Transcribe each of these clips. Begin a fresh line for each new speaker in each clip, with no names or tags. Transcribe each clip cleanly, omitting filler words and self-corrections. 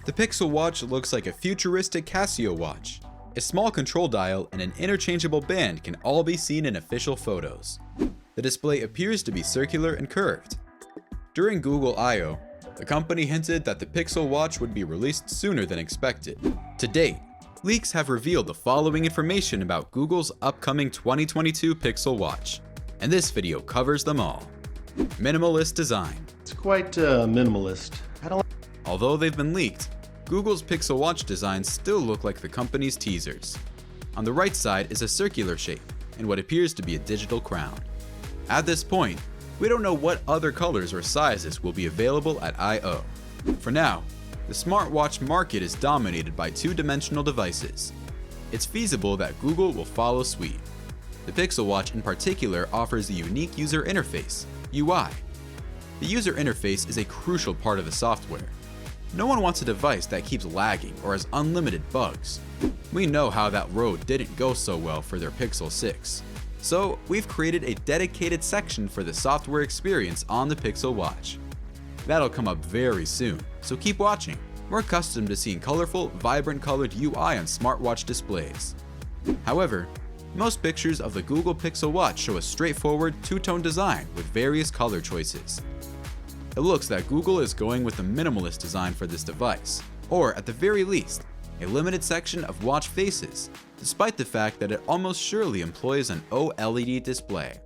The Pixel Watch looks like a futuristic Casio watch. A small control dial and an interchangeable band can all be seen in official photos. The display appears to be circular and curved. During Google I/O, the company hinted that the Pixel Watch would be released sooner than expected. To date, leaks have revealed the following information about Google's upcoming 2022 Pixel Watch, and this video covers them all. Minimalist design.
It's quite minimalist.
Although they've been leaked, Google's Pixel Watch designs still look like the company's teasers. On the right side is a circular shape and what appears to be a digital crown. At this point, we don't know what other colors or sizes will be available at I/O. For now, the smartwatch market is dominated by two-dimensional devices. It's feasible that Google will follow suit. The Pixel Watch in particular offers a unique user interface, UI. The user interface is a crucial part of the software. No one wants a device that keeps lagging or has unlimited bugs. We know how that road didn't go so well for their Pixel 6. So we've created a dedicated section for the software experience on the Pixel Watch. That'll come up very soon, so keep watching. We're accustomed to seeing colorful, vibrant colored UI on smartwatch displays. However, most pictures of the Google Pixel Watch show a straightforward two-tone design with various color choices. It looks that Google is going with a minimalist design for this device, or at the very least, a limited section of watch faces, despite the fact that it almost surely employs an OLED display.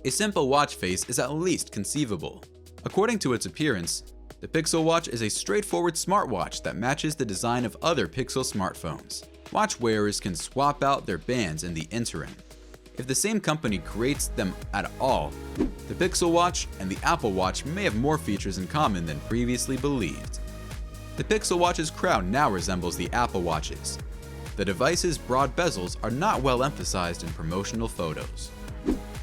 A simple watch face is at least conceivable. According to its appearance, the Pixel Watch is a straightforward smartwatch that matches the design of other Pixel smartphones. Watch wearers can swap out their bands in the interim. If the same company creates them at all, the Pixel Watch and the Apple Watch may have more features in common than previously believed. The Pixel Watch's crown now resembles the Apple Watch's. The device's broad bezels are not well emphasized in promotional photos.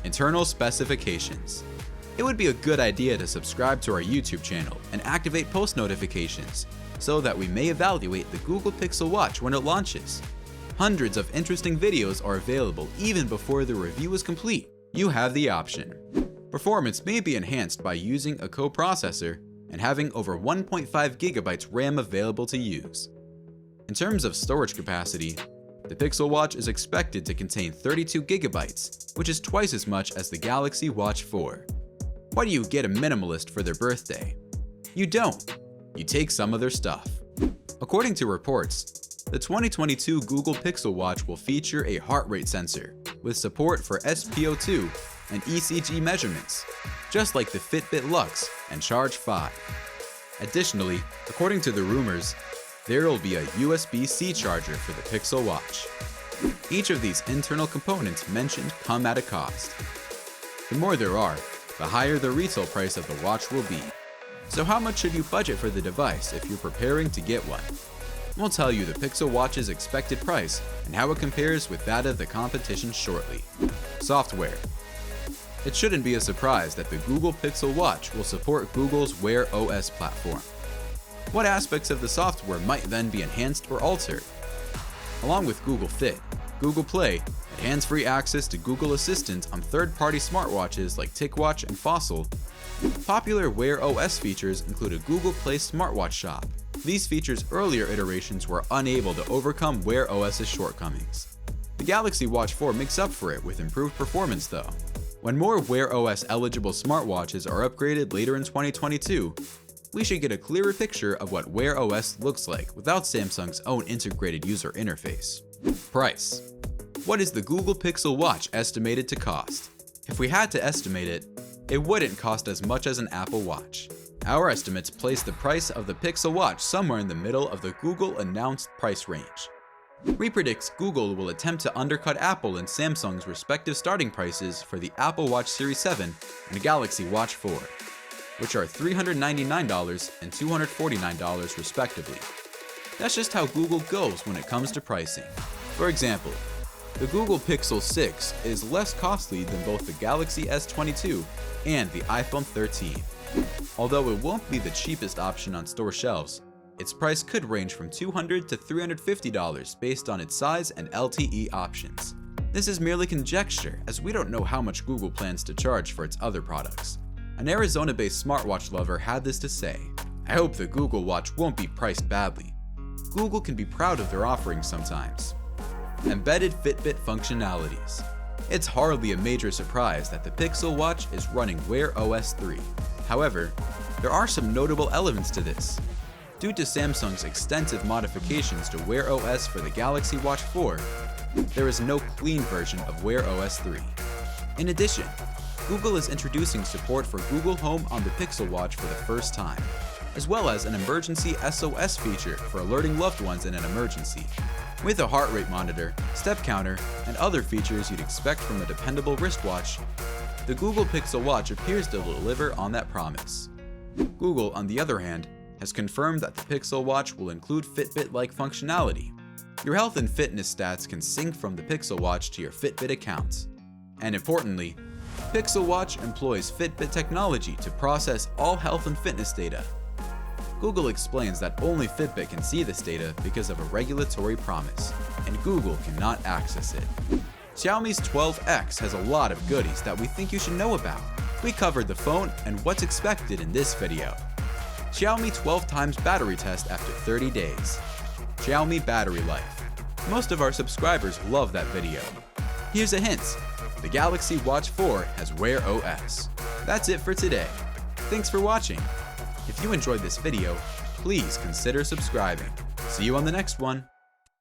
Internal specifications. It would be a good idea to subscribe to our YouTube channel and activate post notifications so that we may evaluate the Google Pixel Watch when it launches. Hundreds of interesting videos are available even before the review is complete. You have the option. Performance may be enhanced by using a coprocessor and having over 1.5 GB RAM available to use. In terms of storage capacity, the Pixel Watch is expected to contain 32 GB, which is twice as much as the Galaxy Watch 4. Why do you get a minimalist for their birthday? You don't. You take some of their stuff. According to reports, the 2022 Google Pixel Watch will feature a heart rate sensor with support for SpO2 and ECG measurements, just like the Fitbit Luxe and Charge 5. Additionally, according to the rumors, there will be a USB-C charger for the Pixel Watch. Each of these internal components mentioned come at a cost. The more there are, the higher the retail price of the watch will be. So how much should you budget for the device if you're preparing to get one? We'll tell you the Pixel Watch's expected price and how it compares with that of the competition shortly. Software. It shouldn't be a surprise that the Google Pixel Watch will support Google's Wear OS platform. What aspects of the software might then be enhanced or altered? Along with Google Fit, Google Play, and hands-free access to Google Assistant on third-party smartwatches like TicWatch and Fossil, popular Wear OS features include a Google Play smartwatch shop. These features' earlier iterations were unable to overcome Wear OS's shortcomings. The Galaxy Watch 4 makes up for it with improved performance though. When more Wear OS eligible smartwatches are upgraded later in 2022, we should get a clearer picture of what Wear OS looks like without Samsung's own integrated user interface. Price. What is the Google Pixel Watch estimated to cost? If we had to estimate it, it wouldn't cost as much as an Apple Watch. Our estimates place the price of the Pixel Watch somewhere in the middle of the Google announced price range. We predict Google will attempt to undercut Apple and Samsung's respective starting prices for the Apple Watch Series 7 and Galaxy Watch 4, which are $399 and $249 respectively. That's just how Google goes when it comes to pricing. For example, the Google Pixel 6 is less costly than both the Galaxy S22 and the iPhone 13. Although it won't be the cheapest option on store shelves, its price could range from $200 to $350 based on its size and LTE options. This is merely conjecture, as we don't know how much Google plans to charge for its other products. An Arizona-based smartwatch lover had this to say: I hope the Google Watch won't be priced badly. Google can be proud of their offerings sometimes. Embedded Fitbit functionalities. It's hardly a major surprise that the Pixel Watch is running Wear OS 3. However, there are some notable elements to this. Due to Samsung's extensive modifications to Wear OS for the Galaxy Watch 4, there is no clean version of Wear OS 3. In addition, Google is introducing support for Google Home on the Pixel Watch for the first time, as well as an emergency SOS feature for alerting loved ones in an emergency. With a heart rate monitor, step counter, and other features you'd expect from a dependable wristwatch, the Google Pixel Watch appears to deliver on that promise. Google, on the other hand, has confirmed that the Pixel Watch will include Fitbit-like functionality. Your health and fitness stats can sync from the Pixel Watch to your Fitbit accounts. And importantly, Pixel Watch employs Fitbit technology to process all health and fitness data. Google explains that only Fitbit can see this data because of a regulatory promise, and Google cannot access it. Xiaomi's 12X has a lot of goodies that we think you should know about. We covered the phone and what's expected in this video. Xiaomi 12 times battery test after 30 days. Xiaomi battery life. Most of our subscribers love that video. Here's a hint. The Galaxy Watch 4 has Wear OS. That's it for today. Thanks for watching. If you enjoyed this video, please consider subscribing. See you on the next one.